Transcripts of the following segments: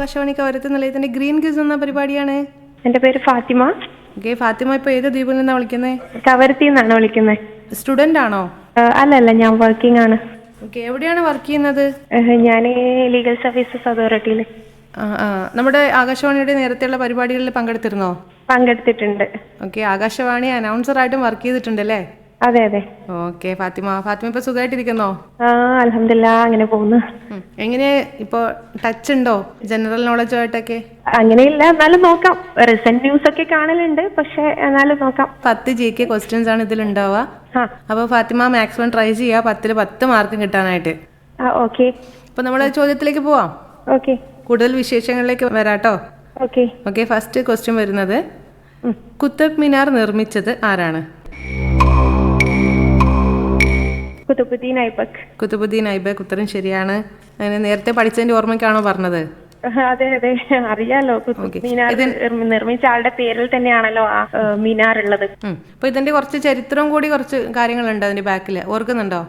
Akashvani കവരത്ത് നിലയത്തിന്റെ green quiz എന്ന പരിപാടിയാണ്. എന്റെ പേര് ഫാത്തിമ. ഓക്കെ, ഫാത്തിമ ഇപ്പൊ ഏത് ദ്വീപിൽ നിന്നാണ് വിളിക്കുന്നത്? കവരത്തി നിന്നാണ് വിളിക്കുന്നത്. സ്റ്റുഡന്റ് ആണോ? അല്ലല്ല, ഞാൻ വർക്കിംഗ് ആണ്. ഓക്കെ, എവിടെയാണ് വർക്ക് ചെയ്യുന്നത്? ഞാൻ ലീഗൽ സർവീസസ് അതോറിറ്റിയിൽ. നമ്മുടെ ആകാശവാണിയുടെ നേരത്തെയുള്ള പരിപാടികളിൽ പങ്കെടുത്തിരുന്നോ? പങ്കെടുത്തിട്ടുണ്ട്. ഓക്കെ, ആകാശവാണി അനൗൺസറായിട്ടും വർക്ക് ചെയ്തിട്ടുണ്ടല്ലേ? അതെ അതെ. ഓക്കെ, ഫാത്തിമ ഇപ്പൊ സുഖമായിട്ടിരിക്കുന്നോ? അൽഹംദുലില്ലാ, അങ്ങനെ പോകുന്നു. എങ്ങനെ ഇപ്പൊ ടച്ച് ഉണ്ടോ ജനറൽ നോളജ് ആയിട്ടൊക്കെ? അങ്ങനെയില്ല, എന്നാലും നോക്കാം. റീസെന്റ് ന്യൂസ് ഒക്കെ കാണലുണ്ട്, പക്ഷെ എന്നാലും നോക്കാം. 10 GK ക്വസ്റ്റ്യൻസ് ആണ് ഇതിൽ ഉണ്ടാവുക. അപ്പൊ ഫാത്തിമ മാക്സിമം ട്രൈ ചെയ്യാ 10ൽ 10 മാർക്ക് കിട്ടാനായിട്ട്. ഓക്കെ, അപ്പൊ നമ്മുടെ ചോദ്യത്തിലേക്ക് പോവാം. ഓക്കെ, കൂടുതൽ വിശേഷങ്ങളിലേക്ക് വരാട്ടോ. ഓക്കെ. ഓക്കെ, ഫസ്റ്റ് ക്വസ്റ്റ്യൻ വരുന്നത്, കുത്തബ് മിനാർ നിർമ്മിച്ചത് ആരാണ്? കുതുബുദ്ദീൻ ഐബക്. കുതുബുദ്ദീൻ ഐബക്, ഉത്തരം ശരിയാണ്. അങ്ങനെ നേരത്തെ പഠിച്ചതിന്റെ ഓർമ്മയ്ക്കാണോ പറഞ്ഞത്? അതെ അതെ, അറിയാലോ. കുതുബ് മിനാർ നിർമ്മിച്ച ആളുടെ പേരിൽ തന്നെയാണല്ലോ ആ മിനാർ ഉള്ളത്. അപ്പൊ ഇതിന്റെ കുറച്ച് ചരിത്രം കൂടി, കുറച്ച് കാര്യങ്ങളുണ്ട് അതിന്റെ ബാക്കില്, ഓർക്കുന്നുണ്ടോ?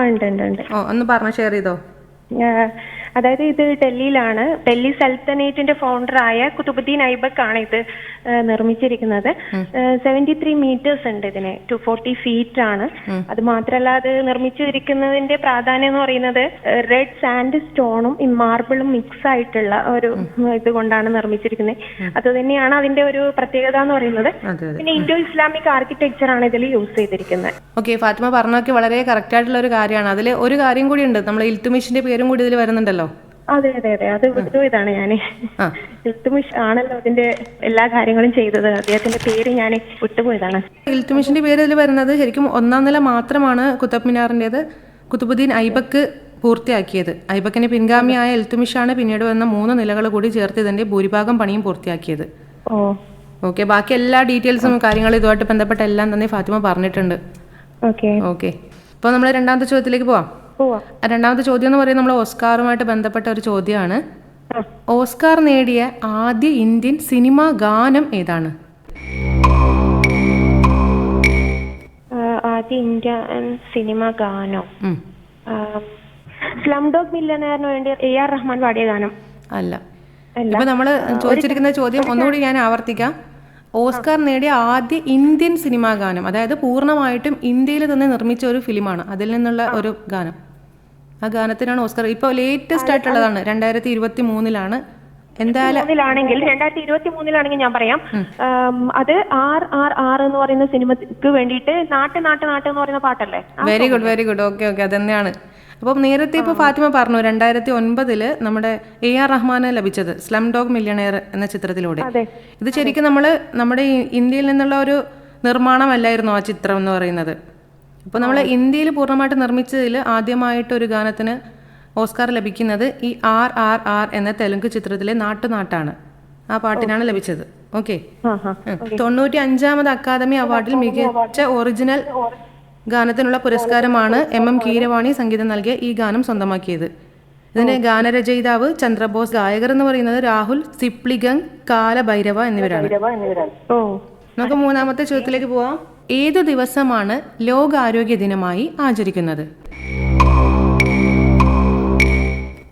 ഉണ്ട് ഉണ്ട് ഉണ്ട്. ഒന്ന് പറഞ്ഞ ഷെയർ ചെയ്തോ. അതായത് ഇത് ഡൽഹിയിലാണ്. ഡൽഹി സൽത്തനേറ്റിന്റെ ഫൗണ്ടറായ കുതുബുദ്ദീൻ ഐബക് ആണ് ഇത് നിർമ്മിച്ചിരിക്കുന്നത്. 73 മീറ്റേഴ്സ് ഉണ്ട് ഇതിന്, 240 ഫീറ്റ് ആണ്. അത് മാത്രമല്ല, അത് നിർമ്മിച്ചിരിക്കുന്നതിന്റെ പ്രാധാന്യം എന്ന് പറയുന്നത് റെഡ് സാൻഡ് സ്റ്റോണും ഈ മാർബിളും മിക്സ് ആയിട്ടുള്ള ഒരു ഇത് കൊണ്ടാണ് നിർമ്മിച്ചിരിക്കുന്നത്. അത് തന്നെയാണ് അതിന്റെ ഒരു പ്രത്യേകത എന്ന് പറയുന്നത്. പിന്നെ ഇൻഡോ ഇസ്ലാമിക് ആർക്കിടെക്ചർ ആണ് ഇതിൽ യൂസ് ചെയ്തിരിക്കുന്നത്. ഓക്കെ, ഫാത്തിമ പറഞ്ഞൊക്കെ വളരെ കറക്റ്റ് ആയിട്ടുള്ള ഒരു കാര്യമാണ്. അതിൽ ഒരു കാര്യം കൂടി ഉണ്ട്, നമ്മൾ ഇൽത്തുമിഷിന്റെ പേരും കൂടി ഇതിൽ വരുന്നുണ്ടല്ലോ. അതെ അതെ അതെ, അത് വിട്ടുപോയതാണ് ഞാന്. ഇൽത്തുമിഷ് ആണല്ലോ അതിന്റെ എല്ലാ കാര്യങ്ങളും ചെയ്തത്. അദ്ദേഹത്തിന്റെ പേര് ഞാൻ വിട്ടുപോയതാണ്. ഇൽത്തുമിഷിന്റെ പേര് ഇതിൽ വരുന്നത് ശരിക്കും 1ാം നില മാത്രമാണ് കുത്തബ് മിനാറിന്റേത്. കുതുബുദ്ദീൻ ഐബക് പൂർത്തിയാക്കിയത്. ഐബക്കിന് പിൻഗാമിയായ ഇൽത്തുമിഷാണ് പിന്നീട് വന്ന 3 നിലകൾ കൂടി ചേർത്ത് ഇതിന്റെ ഭൂരിഭാഗം പണിയും പൂർത്തിയാക്കിയത്. ഓക്കെ, ബാക്കി എല്ലാ ഡീറ്റെയിൽസും കാര്യങ്ങളും ഇതുമായിട്ട് ബന്ധപ്പെട്ട എല്ലാം തന്നെ ഫാത്തിമ പറഞ്ഞിട്ടുണ്ട്. ഓക്കെ, അപ്പോൾ നമ്മൾ രണ്ടാമത്തെ ചോദ്യത്തിലേക്ക് പോവാം. രണ്ടാമത്തെ ചോദ്യം എന്ന് പറയുന്നത് നമ്മൾ ഓസ്കാറുമായിട്ട് ബന്ധപ്പെട്ട ഒരു ചോദ്യമാണ്. ഓസ്കാർ നേടിയ ആദ്യ ഇന്ത്യൻ സിനിമാ ഗാനം ഏതാണ്? ആദ്യ ഇന്ത്യൻ സിനിമാ ഗാനം സ്ലംഡോഗ് മില്യനെയറിന് വേണ്ടി AR റഹ്മാൻ പാടിയ ഗാനം അല്ല. ഇപ്പൊ നമ്മൾ ചോദിച്ചിരിക്കുന്ന ചോദ്യം ഒന്നുകൂടി ഞാൻ ആവർത്തിക്കാം. ഓസ്കാർ നേടിയ ആദ്യ ഇന്ത്യൻ സിനിമാ ഗാനം, അതായത് പൂർണ്ണമായിട്ടും ഇന്ത്യയിൽ തന്നെ നിർമ്മിച്ച ഒരു ഫിലിമാണ്, അതിൽ നിന്നുള്ള ഒരു ഗാനം. ആ ഗാനത്തിനാണ് ഓസ്കാർ. ഇപ്പൊ ലേറ്റസ്റ്റ് ആയിട്ടുള്ളതാണ്, 2023 എന്തായാലും 2023 ഞാൻ പറയാം. അത് RRR എന്ന് പറയുന്ന സിനിമക്ക് വേണ്ടിയിട്ട് നാട്ട് എന്ന് പറയുന്ന പാട്ടല്ലേ? Very good. ഓക്കെ, അത് തന്നെയാണ്. അപ്പം നേരത്തെ ഇപ്പോൾ ഫാത്തിമ പറഞ്ഞു 2009 നമ്മുടെ AR റഹ്മാന് ലഭിച്ചത് സ്ലം ഡോഗ് മില്യണയർ എന്ന ചിത്രത്തിലൂടെ. ഇത് ശരിക്കും നമ്മുടെ ഇന്ത്യയിൽ നിന്നുള്ള ഒരു നിർമ്മാണമല്ലായിരുന്നു ആ ചിത്രം എന്ന് പറയുന്നത്. അപ്പോൾ നമ്മൾ ഇന്ത്യയിൽ പൂർണ്ണമായിട്ട് നിർമ്മിച്ചതിൽ ആദ്യമായിട്ട് ഒരു ഗാനത്തിന് ഓസ്കാർ ലഭിക്കുന്നത് ഈ RRR എന്ന തെലുങ്ക് ചിത്രത്തിലെ നാട്ടാണ്. ആ പാട്ടിനാണ് ലഭിച്ചത്. ഓക്കെ, 95ാമത് അക്കാദമി അവാർഡിൽ മികച്ച ഒറിജിനൽ ഗാനത്തിനുള്ള പുരസ്കാരമാണ് MM കീരവാണി സംഗീതം നൽകിയ ഈ ഗാനം സ്വന്തമാക്കിയത്. ഇതിന്റെ ഗാനരചയിതാവ് ചന്ദ്രബോസ്, ഗായകർ എന്ന് പറയുന്നത് രാഹുൽ സിപ്ലിഗംഗ്, കാലഭൈരവ എന്നിവരാണ്. നമുക്ക് മൂന്നാമത്തെ ചോദ്യത്തിലേക്ക് പോവാം. ഏതു ദിവസമാണ് ലോകാരോഗ്യ ദിനമായി ആചരിക്കുന്നത്?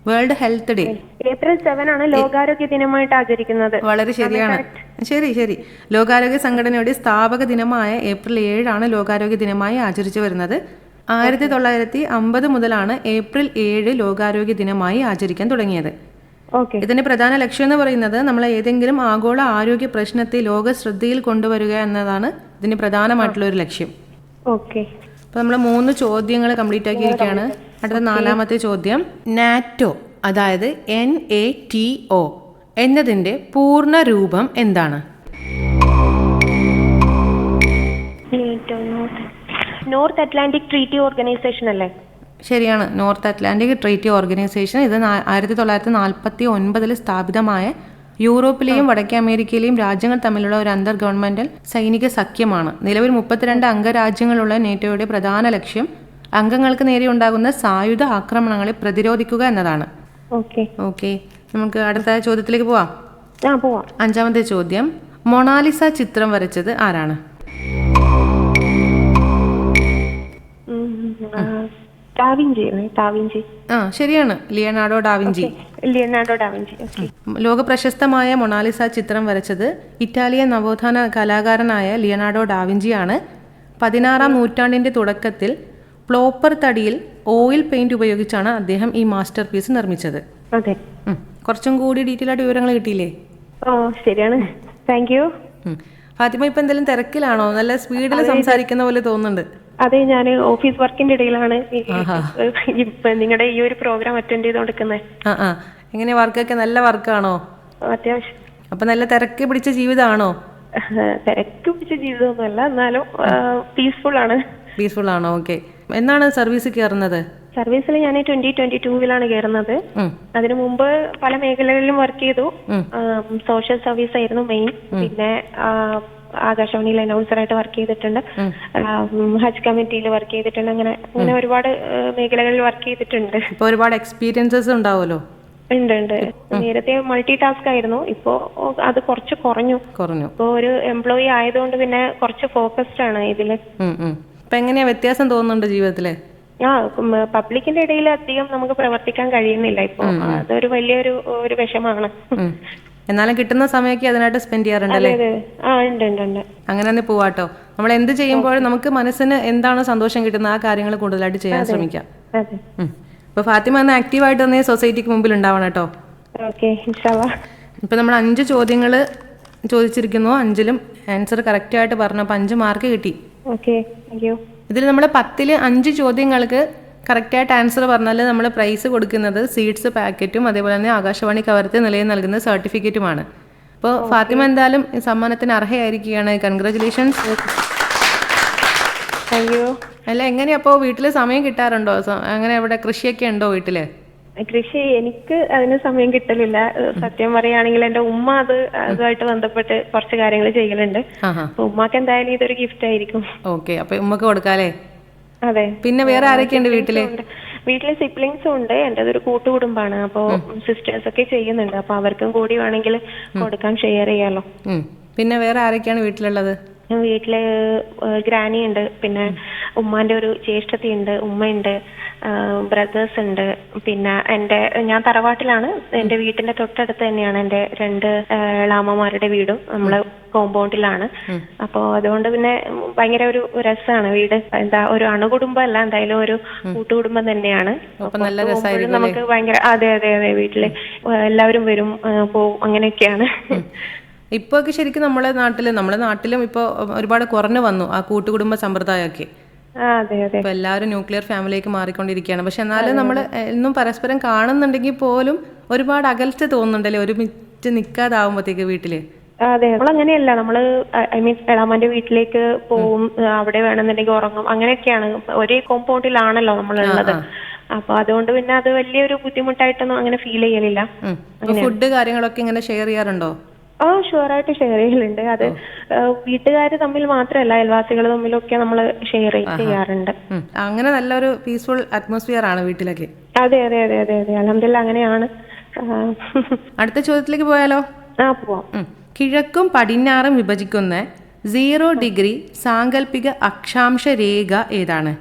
World health day. April 7 ആണ് ലോകാരോഗ്യ ദിനമായിട്ട് ആചരിക്കുന്നത്. വളരെ ശരിയാണ്. ശരി. ലോകാരോഗ്യ സംഘടനയുടെ സ്ഥാപക ദിനമായ April 7 ആണ് ലോകാരോഗ്യ ദിനമായി ആചരിച്ചു വരുന്നത്. 1950 മുതലാണ് April 7 ലോകാരോഗ്യ ദിനമായി ആചരിക്കാൻ തുടങ്ങിയത്. ഇതിന്റെ പ്രധാന ലക്ഷ്യം എന്ന് പറയുന്നത് നമ്മൾ ഏതെങ്കിലും ആഗോള ആരോഗ്യ പ്രശ്നത്തെ ലോക ശ്രദ്ധയിൽ കൊണ്ടുവരിക എന്നതാണ് ഇതിന്റെ പ്രധാനമായിട്ടുള്ള ഒരു ലക്ഷ്യം. അപ്പൊ നമ്മൾ 3 ചോദ്യങ്ങൾ കംപ്ലീറ്റ് ആക്കിയിരിക്കുകയാണ്. അടുത്ത 4ാമത്തെ ചോദ്യം, നാറ്റോ അതായത് NATO എന്നതിന്റെ പൂർണ്ണ രൂപം എന്താണ്? നോർത്ത് അറ്റ്ലാന്റിക് ട്രീറ്റി ഓർഗനൈസേഷൻ അല്ലേ? ശരിയാണ്, നോർത്ത് അറ്റ്ലാന്റിക് ട്രീറ്റി ഓർഗനൈസേഷൻ. ഇത് 1949 സ്ഥാപിതമായ യൂറോപ്പിലെയും വടക്കേ അമേരിക്കയിലെയും രാജ്യങ്ങൾ തമ്മിലുള്ള ഒരു അന്തർ ഗവൺമെന്റൽ സൈനിക സഖ്യമാണ്. നിലവിൽ 32 അംഗരാജ്യങ്ങളുള്ള നേറ്റോയുടെ പ്രധാന ലക്ഷ്യം അംഗങ്ങൾക്ക് നേരെ ഉണ്ടാകുന്ന സായുധ ആക്രമണങ്ങളെ പ്രതിരോധിക്കുക എന്നതാണ്. ഓക്കെ, നമുക്ക് അടുത്ത ചോദ്യത്തിലേക്ക് പോവാം. 5ാമത്തെ ചോദ്യം, മൊണാലിസ ചിത്രം വരച്ചത് ആരാണ്? ഡാവിഞ്ചി. ആ ശരിയാണ്, Leonardo da Vinci. Leonardo da Vinci. Okay. ലോക പ്രശസ്തമായ മൊണാലിസ ചിത്രം വരച്ചത് ഇറ്റാലിയൻ നവോത്ഥാന കലാകാരനായ ലിയനാർഡോ ഡാവിഞ്ചിയാണ്. 16-ാം നൂറ്റാണ്ടിന്റെ തുടക്കത്തിൽ പ്ലോപ്പർ തടിയിൽ ഓയിൽ പെയിന്റ് ഉപയോഗിച്ചാണ് അദ്ദേഹം ഈ മാസ്റ്റർ പീസ് നിർമ്മിച്ചത്. അതെ. കുറച്ചും കൂടി ഡീറ്റെയിൽ ആയിട്ട് വിവരങ്ങൾ കിട്ടിയില്ലേ? ഓ ശരിയാണ്, താങ്ക് യു. ഫാത്തിമ ഇപ്പൊ എന്തെങ്കിലും തിരക്കിലാണോ? നല്ല സ്പീഡിൽ സംസാരിക്കുന്ന പോലെ തോന്നുന്നുണ്ട്. അതെ, ഞാൻ ഓഫീസ് വർക്കിന്റെ ഇടയിലാണ് നിങ്ങളുടെ ഈ ഒരു പ്രോഗ്രാം അറ്റൻഡ് ചെയ്തോണ്ടിരിക്കുന്നത്. എങ്ങനെ വർക്കൊക്കെ നല്ല വർക്കാണോ? അത്യാവശ്യം. അപ്പൊ നല്ല തിരക്ക് പിടിച്ച ജീവിതമാണോ? തിരക്ക് പിടിച്ച ജീവിതമൊന്നുമല്ല, എന്നാലും പീസ്ഫുൾ ആണ്. പീസ്ഫുൾ ആണോ? ഓക്കെ. എന്നാണ് സർവീസ് കയറുന്നത്? സർവീസിൽ ഞാൻ 2022 കയറുന്നത്. അതിനു മുമ്പ് പല മേഖലകളിലും വർക്ക് ചെയ്തു. സോഷ്യൽ സർവീസ് ആയിരുന്നു മെയിൻ. പിന്നെ ആകാശവാണിയിൽ അനൗൺസറായിട്ട് വർക്ക് ചെയ്തിട്ടുണ്ട്. ഹജ്ജ് കമ്മിറ്റിയിൽ വർക്ക് ചെയ്തിട്ടുണ്ട്. അങ്ങനെ ഒരുപാട് മേഖലകളിൽ വർക്ക് ചെയ്തിട്ടുണ്ട്. ഇപ്പൊ ഒരുപാട് എക്സ്പീരിയൻസസ് ഉണ്ടാവുമല്ലോ. ഉണ്ട്. നേരത്തെ മൾട്ടി ടാസ്ക് ആയിരുന്നു, ഇപ്പോ അത് കുറച്ച് കുറഞ്ഞു. ഇപ്പൊ ഒരു എംപ്ലോയി ആയതുകൊണ്ട് പിന്നെ കുറച്ച് ഫോക്കസ്ഡ് ആണ് ഇതില്. ഇപ്പൊ എങ്ങനെയാ വ്യത്യാസം തോന്നുന്നുണ്ട് ജീവിതത്തില്? പബ്ലിക്കിന്റെ ഇടയിൽ അധികം നമുക്ക് പ്രവർത്തിക്കാൻ കഴിയുന്നില്ല ഇപ്പൊ. അതൊരു വലിയൊരു വിഷമാണ്. എന്നാലും കിട്ടുന്ന സമയമൊക്കെ അതിനായിട്ട് സ്പെൻഡ് ചെയ്യാറുണ്ടല്ലേ? ഉണ്ട്. അങ്ങനെ തന്നെ പോവാട്ടോ. നമ്മൾ എന്ത് ചെയ്യുമ്പോഴും നമുക്ക് മനസ്സിന് എന്താണ് സന്തോഷം കിട്ടുന്നത് ആ കാര്യങ്ങൾ കൂടുതലായിട്ട് ചെയ്യാൻ ശ്രമിക്കാം. ഇപ്പൊ ഫാത്തിമ ഒന്ന് ആക്റ്റീവായിട്ട് തന്നെ സൊസൈറ്റിക്ക് മുമ്പിൽ ഉണ്ടാവണം കേട്ടോ. ഇപ്പൊ നമ്മൾ 5 ചോദ്യങ്ങൾ ചോദിച്ചിരിക്കുന്നു. 5ലും ആൻസർ കറക്റ്റ് ആയിട്ട് പറഞ്ഞപ്പോൾ 5 മാർക്ക് കിട്ടി. ഇതിൽ നമ്മൾ 10ല് 5 ചോദ്യങ്ങൾക്ക് കറക്റ്റായിട്ട് ആൻസർ പറഞ്ഞാൽ നമ്മൾ പ്രൈസ് കൊടുക്കുന്നത് സീഡ്സ് പാക്കറ്റും അതേപോലെ തന്നെ ആകാശവാണി കവരത്തിൽ നിലയിൽ നൽകുന്ന സർട്ടിഫിക്കറ്റുമാണ്. അപ്പോൾ ഫാത്തിമ എന്തായാലും ഈ സമ്മാനത്തിന് അർഹയായിരിക്കുകയാണ്. കൺഗ്രാറ്റുലേഷൻസ്. അല്ല, എങ്ങനെയാ അപ്പോൾ വീട്ടിൽ സമയം കിട്ടാറുണ്ടോ? അങ്ങനെ അവിടെ കൃഷിയൊക്കെ ഉണ്ടോ വീട്ടില്? കൃഷി എനിക്ക് അതിന് സമയം കിട്ടലില്ല. സത്യം പറയുകയാണെങ്കിൽ എന്റെ ഉമ്മ അതുമായിട്ട് ബന്ധപ്പെട്ട് കുറച്ച് കാര്യങ്ങൾ ചെയ്യലുണ്ട്. ഉമ്മക്ക് എന്തായാലും ഇതൊരു ഗിഫ്റ്റ് ആയിരിക്കും. ഓക്കെ, അപ്പൊ ഉമ്മക്ക് കൊടുക്കാല്ലേ? അതെ. പിന്നെ വേറെ ആരൊക്കെയുണ്ട് വീട്ടില്? വീട്ടില് സിബ്ലിങ്സും ഉണ്ട്. എന്റേത് ഒരു കൂട്ടുകുടുംബാണ്. അപ്പൊ സിസ്റ്റേഴ്സ് ഒക്കെ ചെയ്യുന്നുണ്ട്. അപ്പൊ അവർക്കും കൂടി വേണമെങ്കിൽ കൊടുക്കാൻ ഷെയർ ചെയ്യാലോ. പിന്നെ വേറെ ആരൊക്കെയാണ് വീട്ടിലുള്ളത്? വീട്ടില് ഗ്രാനി ഉണ്ട്, പിന്നെ ഉമ്മാന്റെ ഒരു ജ്യേഷ്ഠത്തി ഉണ്ട്, ഉമ്മയുണ്ട്, ബ്രദേഴ്സ് ഉണ്ട്. പിന്നെ ഞാൻ തറവാട്ടിലാണ്. എന്റെ വീട്ടിന്റെ തൊട്ടടുത്ത് തന്നെയാണ് എന്റെ 2 ഇളാമ്മമാരുടെ വീടും. നമ്മള് കോമ്പൗണ്ടിലാണ്. അപ്പൊ അതുകൊണ്ട് പിന്നെ ഭയങ്കര ഒരു രസമാണ് വീട്. ഒരു അണുകുടുംബം അല്ല, എന്തായാലും ഒരു കൂട്ടുകുടുംബം തന്നെയാണ്. നമുക്ക് ഭയങ്കര അതെ. വീട്ടില് എല്ലാവരും വരും പോവും, അങ്ങനെയൊക്കെയാണ്. ഇപ്പൊ ഒക്കെ ശരിക്കും നമ്മുടെ നാട്ടിലും ഇപ്പൊ ഒരുപാട് കുറഞ്ഞു വന്നു ആ കൂട്ടുകുടുംബ സമ്പ്രദായമൊക്കെ. ഇപ്പൊ എല്ലാവരും ന്യൂക്ലിയർ ഫാമിലിയിലേക്ക് മാറിക്കൊണ്ടിരിക്കുകയാണ്. പക്ഷെ എന്നാലും നമ്മൾ എന്നും പരസ്പരം കാണുന്നുണ്ടെങ്കിൽ പോലും ഒരുപാട് അകൽച്ച തോന്നുന്നുണ്ടല്ലേ ഒരുമിച്ച് നിൽക്കാതാവുമ്പോഴത്തേക്ക് വീട്ടില്? അതെ, നമ്മളങ്ങനെയല്ല. നമ്മള് എളാമന്റെ വീട്ടിലേക്ക് പോവും, അവിടെ വേണമെന്നുണ്ടെങ്കിൽ ഉറങ്ങും, അങ്ങനെയൊക്കെയാണ്. ഒരേ കോമ്പൗണ്ടിലാണല്ലോ നമ്മളുള്ളത്. അപ്പൊ അതുകൊണ്ട് പിന്നെ അത് വലിയൊരു ബുദ്ധിമുട്ടായിട്ടൊന്നും അങ്ങനെ ഫീൽ ചെയ്യലില്ല. ഫുഡ് കാര്യങ്ങളൊക്കെ ഇങ്ങനെ ഷെയർ ചെയ്യാറുണ്ടോ? ഷുവറായിട്ട് ഷെയർ ചെയ്യലുണ്ട്. അത് വീട്ടുകാര് തമ്മിൽ മാത്രമല്ല, അയൽവാസികൾ തമ്മിലൊക്കെ നമ്മൾ ഷെയർ ചെയ്യാറുണ്ട്. അങ്ങനെ നല്ലൊരു പീസ്ഫുൾ അറ്റ്മോസ്ഫിയർ ആണ് വീട്ടിലൊക്കെ. അതെ. അൽഹംദുലില്ലാ അങ്ങനെയാണ്. അടുത്ത ചോദ്യത്തിലേക്ക് പോയാലോ? പോവാം. കിഴക്കും പടിഞ്ഞാറും വിഭജിക്കുന്ന 0 ഡിഗ്രി സാങ്കല്പിക അക്ഷാംശ രേഖ ഏതാണ്?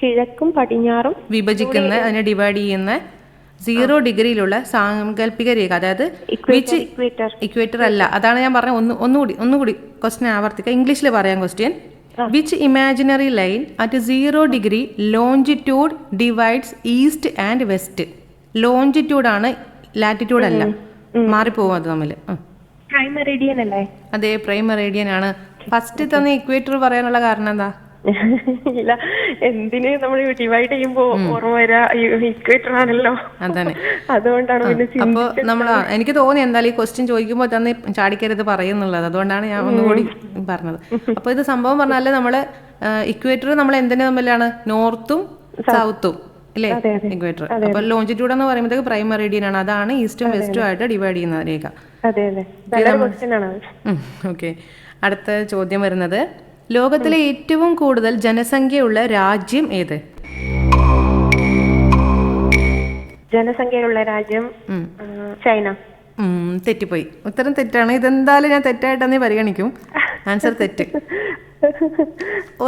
കിഴക്കും പടിഞ്ഞാറും വിഭജിക്കുന്ന, അതിനെ ഡിവൈഡ് ചെയ്യുന്ന 0 ഡിഗ്രിയിലുള്ള സാങ്കല്പിക രേഖ, അതായത് ഇക്വേറ്റർ അല്ല. അതാണ് ഞാൻ പറഞ്ഞ ഒന്നുകൂടി ക്വസ്റ്റ്യൻ ആവർത്തിക്കുക. ഇംഗ്ലീഷിൽ പറയാം question. Which imaginary line at 0 degree longitude divides east and west? Longitude ആണ്, ലാറ്റിറ്റ്യൂഡ് അല്ല. മാറിപ്പോകും അത് തമ്മിൽ. പ്രൈം മെറിഡിയൻ അല്ലേ? അതെ, പ്രൈം മെറിഡിയൻ ആണ്. ഫസ്റ്റ് തന്നെ ഇക്വേറ്റർ പറയാനുള്ള കാരണം എന്താ? ഇല്ല, എന്തിന് നമ്മൾ ഡിവൈഡ് ചെയ്യുമ്പോ ഓർമ്മ വരാ ഇക്വേറ്റർ ആണല്ലോ. അതന്നെ, അതുകൊണ്ടാണ്. അപ്പൊ എനിക്ക് തോന്നി എന്തായാലും ഈ ക്വസ്റ്റ്യൻ ചോദിക്കുമ്പോൾ തന്നെ ചാടിക്കരുത് പറയുന്നുള്ളത്. അതുകൊണ്ടാണ് ഞാൻ ഒന്നുകൂടി പറഞ്ഞത്. അപ്പൊ ഇത് സംഭവം പറഞ്ഞാല് നമ്മള് ഇക്വേറ്റർ നമ്മൾ എന്തിനു തമ്മിലാണ്? നോർത്തും സൗത്തും അല്ലേ ഇക്വേറ്റർ. അപ്പൊ ലോഞ്ചിറ്റ്യൂഡ് എന്ന് പറയുമ്പോഴത്തേക്ക് പ്രൈം മെറിഡിയൻ ആണ്. അതാണ് ഈസ്റ്റും വെസ്റ്റും ആയിട്ട് ഡിവൈഡ് ചെയ്യുന്ന രേഖ. ഓക്കെ, അടുത്ത ചോദ്യം വരുന്നത്, ലോകത്തിലെ ഏറ്റവും കൂടുതൽ ജനസംഖ്യയുള്ള രാജ്യം ഏത്? ജനസംഖ്യയുള്ള രാജ്യം ചൈന. തെറ്റിപ്പോയി. ഉത്തരം തെറ്റാണ്. ഇതെന്തായാലും ഞാൻ തെറ്റായിട്ടെന്നേ പരിഗണിക്കും. ആൻസർ തെറ്റ്.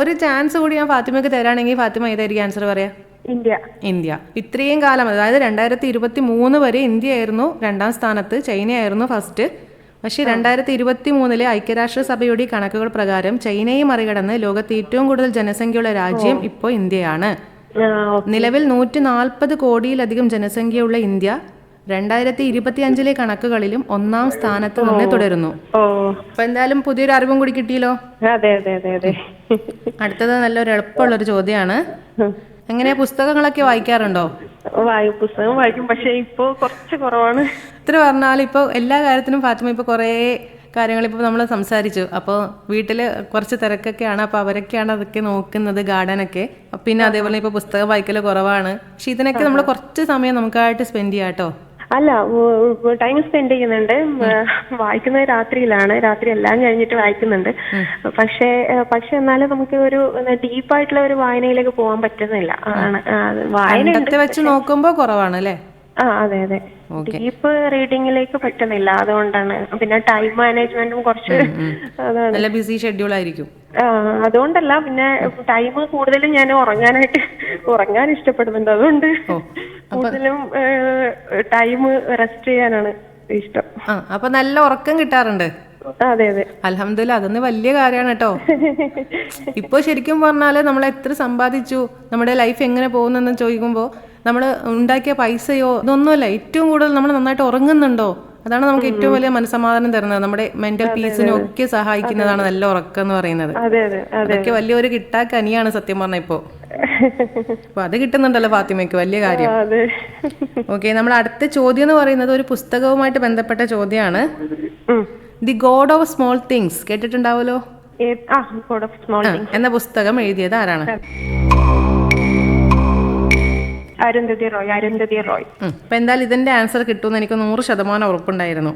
ഒരു ചാൻസ് കൂടി ഞാൻ ഫാത്തിമയ്ക്ക് തരാണെങ്കിൽ ഫാത്തിമ ഏതായിരിക്കും ആൻസർ പറയാ? ഇന്ത്യ. ഇന്ത്യ. ഇത്രയും കാലം, അതായത് 2023 വരെ ഇന്ത്യ ആയിരുന്നു 2ാം സ്ഥാനത്ത്, ചൈനയായിരുന്നു ഫസ്റ്റ്. പക്ഷേ 2023 ഐക്യരാഷ്ട്രസഭയുടെ കണക്കുകൾ പ്രകാരം ചൈനയെ മറികടന്ന് ലോകത്ത് ഏറ്റവും കൂടുതൽ ജനസംഖ്യയുള്ള രാജ്യം ഇപ്പോൾ ഇന്ത്യയാണ്. നിലവിൽ 140 കോടിയിലധികം ജനസംഖ്യയുള്ള ഇന്ത്യ 2025 കണക്കുകളിലും 1ാം സ്ഥാനത്ത് തന്നെ തുടരുന്നു. അപ്പൊ എന്തായാലും പുതിയൊരു അറിവും കൂടി കിട്ടിയല്ലോ. അതെ അതെ അതെ അതെ. അടുത്തത് നല്ലൊരു എളുപ്പമുള്ളൊരു ചോദ്യമാണ്. എങ്ങനെയാ, പുസ്തകങ്ങളൊക്കെ വായിക്കാറുണ്ടോ? പുസ്തകം വായിക്കും, പക്ഷെ ഇപ്പൊ കുറച്ച് കുറവാണ്. ഇത്ര പറഞ്ഞാൽ ഇപ്പോൾ എല്ലാ കാര്യത്തിനും ഫാത്തിമ ഇപ്പോൾ കുറേ കാര്യങ്ങൾ ഇപ്പോൾ നമ്മൾ സംസാരിച്ചു. അപ്പോൾ വീട്ടിൽ കുറച്ച് തിരക്കൊക്കെയാണ്, അപ്പോൾ അവരൊക്കെയാണ് അതൊക്കെ നോക്കുന്നത്, ഗാർഡനൊക്കെ. പിന്നെ അതേപോലെ ഇപ്പോൾ പുസ്തകം വായിക്കൽ കുറവാണ്. പക്ഷെ ഇതിനൊക്കെ നമ്മൾ കുറച്ച് സമയം നമുക്കായിട്ട് സ്പെൻഡ് ചെയ്യാം കേട്ടോ. അല്ല, ടൈം സ്പെൻഡ് ചെയ്യുന്നുണ്ട്. വായിക്കുന്നത് രാത്രിയിലാണ്, രാത്രി എല്ലാം കഴിഞ്ഞിട്ട് വായിക്കുന്നുണ്ട്. പക്ഷെ എന്നാലും നമുക്ക് ഒരു ഡീപ്പായിട്ടുള്ള ഒരു വായനയിലേക്ക് പോകാൻ പറ്റുന്നില്ല. വായന വെച്ച് നോക്കുമ്പോൾ കുറവാണ് അല്ലേ? അതെ അതെ, ഡീപ്പ് റീഡിങ്ങിലേക്ക് പറ്റുന്നില്ല. അതുകൊണ്ടാണ്. പിന്നെ ടൈം മാനേജ്മെന്റും കുറച്ച് അതാണ്. നല്ല ബിസി ഷെഡ്യൂൾ ആയിരിക്കും. അതുകൊണ്ടല്ല, പിന്നെ ടൈം കൂടുതലും ഞാൻ ഉറങ്ങാൻ ഇഷ്ടപ്പെടുന്നുണ്ട്. അതുകൊണ്ട് കൂടുതലും ടൈം റെസ്റ്റ് ചെയ്യാനാണ് ഇഷ്ടം. അപ്പൊ നല്ല ഉറക്കം കിട്ടാറുണ്ട്? അതെ അതെ, അൽഹംദുലില്ലാ, അതൊന്ന് വലിയ കാര്യമാണ് കേട്ടോ. ഇപ്പൊ ശരിക്കും പറഞ്ഞാല് നമ്മൾ എത്ര സമ്പാദിച്ചു, നമ്മുടെ ലൈഫ് എങ്ങനെ പോകുന്നെന്ന് ചോദിക്കുമ്പോൾ നമ്മൾ ഉണ്ടാക്കിയ പൈസയോ ഇതൊന്നുമല്ല, ഏറ്റവും കൂടുതൽ നമ്മൾ നന്നായിട്ട് ഉറങ്ങുന്നുണ്ടോ, അതാണ് നമുക്ക് ഏറ്റവും വലിയ മനസ്സമാധാനം തരുന്നത്. നമ്മുടെ മെന്റൽ പീസിനും ഒക്കെ സഹായിക്കുന്നതാണ് നല്ല ഉറക്കം എന്ന് പറയുന്നത്. അതൊക്കെ വലിയൊരു കിട്ടാക്കനിയാണ് സത്യം പറഞ്ഞ ഇപ്പോ. അപ്പൊ അത് കിട്ടുന്നുണ്ടല്ലോ ഫാത്തിമയ്ക്ക്, വലിയ കാര്യം. ഓക്കെ, നമ്മുടെ അടുത്ത ചോദ്യം എന്ന് പറയുന്നത് ഒരു പുസ്തകവുമായിട്ട് ബന്ധപ്പെട്ട ചോദ്യമാണ്. The God of small things കേട്ടിട്ടുണ്ടാവല്ലോ എന്ന പുസ്തകം എഴുതിയത് ആരാണ്? അരുന്ധതി റോയ്. അപ്പൊ എന്തായാലും ഇതിന്റെ ആൻസർ കിട്ടുമെന്ന് എനിക്ക് 100% ഉറപ്പുണ്ടായിരുന്നു.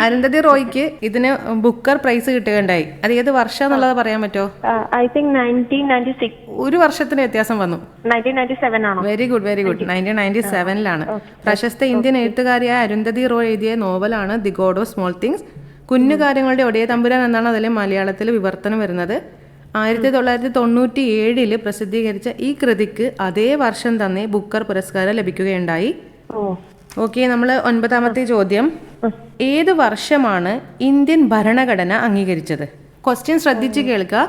അരുന്ധതി റോയ്ക്ക് ഇതിന് ബുക്കർ പ്രൈസ് കിട്ടുകയുണ്ടായി. അത് ഏത് വർഷം എന്നുള്ളത് പറയാൻ പറ്റുമോ? I think 1996. ഒരു വർഷത്തിന് വ്യത്യാസം വന്നു. 1997 ആണോ? വെരി ഗുഡ് 1997 പ്രശസ്ത ഇന്ത്യൻ എഴുത്തുകാരിയായ അരുന്ധതി റോയ് എഴുതിയ നോവലാണ് the God of small things. കുഞ്ഞു കാര്യങ്ങളുടെ ഒടേ തമ്പുരാൻ എന്നാണ് അതിലെ മലയാളത്തിൽ വിവർത്തനം വരുന്നത്. 1997 പ്രസിദ്ധീകരിച്ച ഈ കൃതിക്ക് അതേ വർഷം തന്നെ ബുക്കർ പുരസ്കാരം ലഭിക്കുകയുണ്ടായി. ഓക്കെ, നമ്മൾ 9ാമത്തെ ചോദ്യം. ഏത് വർഷമാണ് ഇന്ത്യൻ ഭരണഘടന അംഗീകരിച്ചത്? ക്വസ്റ്റ്യൻ ശ്രദ്ധിച്ച് കേൾക്കുക.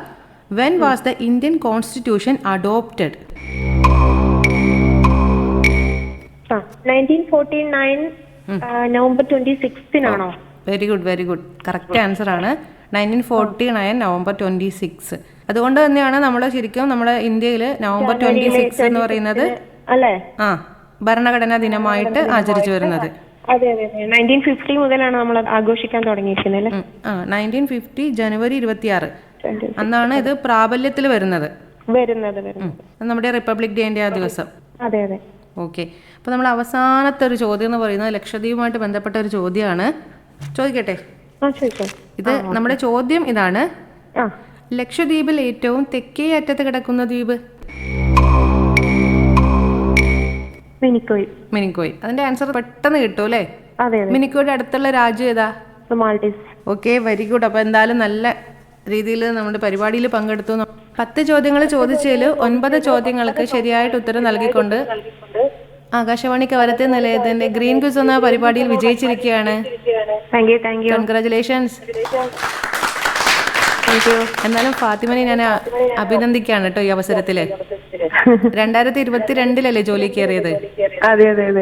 When was the Indian constitution adopted? 1949 November 26 very good correct answer ആണ്. 1949 നവംബർ 26. അതുകൊണ്ട് തന്നെയാണ് നമ്മൾ ശരിക്കും നമ്മുടെ ഇന്ത്യയിൽ നവംബർ 26 എന്ന് പറയുന്നത് ഭരണഘടനാ ദിനമായിട്ട് ആചരിച്ചു വരുന്നത്. 1950 മുതലാണ് നമ്മൾ ആഘോഷിക്കാൻ തുടങ്ങിയിരിക്കുന്നത്. 1950 ജനുവരി 26 അന്നാണ് ഇത് പ്രാബല്യത്തിൽ വരുന്നത്. നമ്മുടെ റിപ്പബ്ലിക് ഡേന്റെ ആ ദിവസം. ഓക്കെ, അപ്പൊ നമ്മൾ അവസാനത്തെ ഒരു ചോദ്യം എന്ന് പറയുന്നത് ലക്ഷദ്വീപുമായിട്ട് ബന്ധപ്പെട്ട ഒരു ചോദ്യമാണ്. ചോദിക്കട്ടെ? ഇത് നമ്മുടെ ചോദ്യം ഇതാണ്. ലക്ഷദ്വീപിൽ ഏറ്റവും തെക്കേ അറ്റത്ത് കിടക്കുന്ന ദ്വീപ്? മിനിക്കോയ്. അതിന്റെ ആൻസർ പെട്ടെന്ന് കിട്ടും അല്ലേ? മിനിക്കോയുടെ അടുത്തുള്ള രാജ്യം ഏതാ? മാൽഡീവ്സ്. Okay, very good. അപ്പൊ എന്തായാലും നല്ല രീതിയിൽ നമ്മുടെ പരിപാടിയിൽ പങ്കെടുത്തു. 10 ചോദ്യങ്ങൾ ചോദിച്ചതിൽ 9 ചോദ്യങ്ങൾക്ക് ശരിയായിട്ട് ഉത്തരം നൽകിക്കൊണ്ട് ആകാശവാണി കവരത്തെ നിലയത്തിന്റെ ഗ്രീൻ ക്വിസ് എന്ന പരിപാടിയിൽ വിജയിച്ചിരിക്കുകയാണ്. കൺഗ്രാറ്റുലേഷൻസ്. എന്നാലും ഫാത്തിമനെ ഞാൻ അഭിനന്ദിക്കാണ് കേട്ടോ ഈ അവസരത്തില്. 2022 ജോലി കയറിയത്.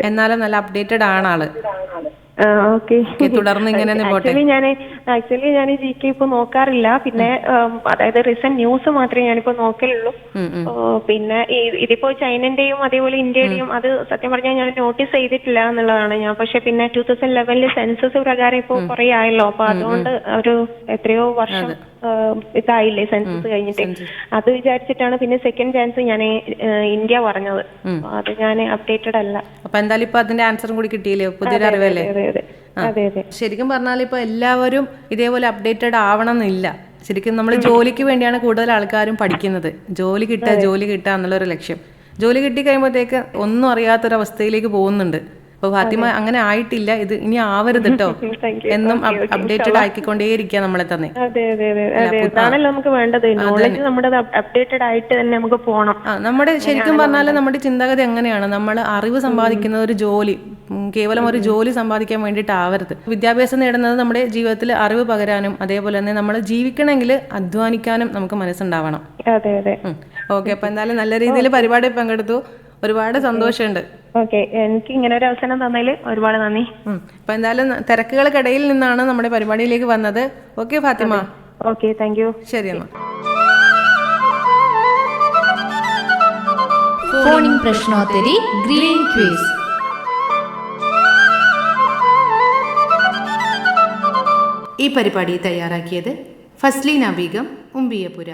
എന്നാലും നല്ല അപ്ഡേറ്റഡ് ആണ് ആള്. തുടർന്ന് ഇങ്ങനെ പോട്ടെ. ആക്ച്വലി ഞാൻ GK ഇപ്പൊ നോക്കാറില്ല. പിന്നെ അതായത് റീസെന്റ് ന്യൂസ് മാത്രമേ ഞാനിപ്പോ നോക്കലുള്ളൂ. പിന്നെ ഇതിപ്പോ ചൈനന്റെയും അതേപോലെ ഇന്ത്യയുടെയും അത് സത്യം പറഞ്ഞാൽ ഞാൻ നോട്ടീസ് ചെയ്തിട്ടില്ല എന്നുള്ളതാണ് ഞാൻ. പക്ഷെ പിന്നെ 2011 സെൻസസ് പ്രകാരം ഇപ്പൊ കുറെ ആയല്ലോ. അപ്പൊ അതുകൊണ്ട് ഒരു എത്രയോ വർഷം ഇതായില്ലേ സെൻസസ് കഴിഞ്ഞിട്ട്. അത് വിചാരിച്ചിട്ടാണ് പിന്നെ സെക്കൻഡ് ചാൻസ് ഞാൻ ഇന്ത്യ പറഞ്ഞത്. അത് ഞാൻ അപ്ഡേറ്റഡ് അല്ല. അപ്പൊ എന്തായാലും ഇപ്പൊ അതിന്റെ ആൻസറും കൂടി കിട്ടിയില്ലേ? പുതിയൊരു അറിവല്ലേ? ശരിക്കും പറഞ്ഞാൽ ഇപ്പൊ എല്ലാവരും ഇതേപോലെ അപ്ഡേറ്റഡ് ആവണം എന്നില്ല. ശരിക്കും നമ്മൾ ജോലിക്ക് വേണ്ടിയാണ് കൂടുതൽ ആൾക്കാരും പഠിക്കുന്നത്. ജോലി കിട്ടുക എന്നുള്ളൊരു ലക്ഷ്യം. ജോലി കിട്ടി കഴിയുമ്പോഴത്തേക്ക് ഒന്നും അറിയാത്തൊരവസ്ഥയിലേക്ക് പോകുന്നുണ്ട്. അപ്പോൾ ഫാത്തിമ അങ്ങനെ ആയിട്ടില്ല, ഇത് ഇനി ആവരുത് കേട്ടോ. എന്നും അപ്ഡേറ്റഡ് ആക്കിക്കൊണ്ടേയിരിക്കുക നമ്മളെ തന്നെ. അതെ അതെ അതെ അതെ, അതാണല്ലോ നമുക്ക് വേണ്ടത്. നോളജ് നമ്മുടെ അപ്ഡേറ്റഡ് ആയിട്ട് തന്നെ നമുക്ക് പോകണം. നമ്മുടെ ശരിക്കും പറഞ്ഞാൽ നമ്മുടെ ചിന്താഗതി എങ്ങനെയാണ്, നമ്മൾ അറിവ് സമ്പാദിക്കുന്ന ഒരു ജോലി, കേവലം ഒരു ജോലി സമ്പാദിക്കാൻ വേണ്ടിയിട്ടാവരുത്. വിദ്യാഭ്യാസം നേടുന്നത് നമ്മുടെ ജീവിതത്തിൽ അറിവ് പകരാനും അതേപോലെ തന്നെ നമ്മൾ ജീവിക്കണമെങ്കിൽ അധ്വാനിക്കാനും നമുക്ക് മനസ്സുണ്ടാവണം. അതെ അതെ. ഓക്കെ, അപ്പൊ എന്തായാലും നല്ല രീതിയിൽ പരിപാടി പങ്കെടുത്തു, ഒരുപാട് സന്തോഷമുണ്ട്. ഓക്കെ, എനിക്ക് ഇങ്ങനെ ഒരു അവസരം തന്നതിൽ ഒരുപാട് നന്ദി. അപ്പൊ എന്തായാലും തിരക്കുകൾക്കിടയിൽ നിന്നാണ് നമ്മുടെ പരിപാടിയിലേക്ക് വന്നത്. Okay Fathima. Okay, thank you. ശരി എന്നാ. ഫോണിംഗ് പ്രശ്നോത്തരി ഗ്രീൻ ക്വിസ്. ഈ പരിപാടി തയ്യാറാക്കിയത് ഫസ്ലീന ബീഗം, ഉമ്പിയപുര.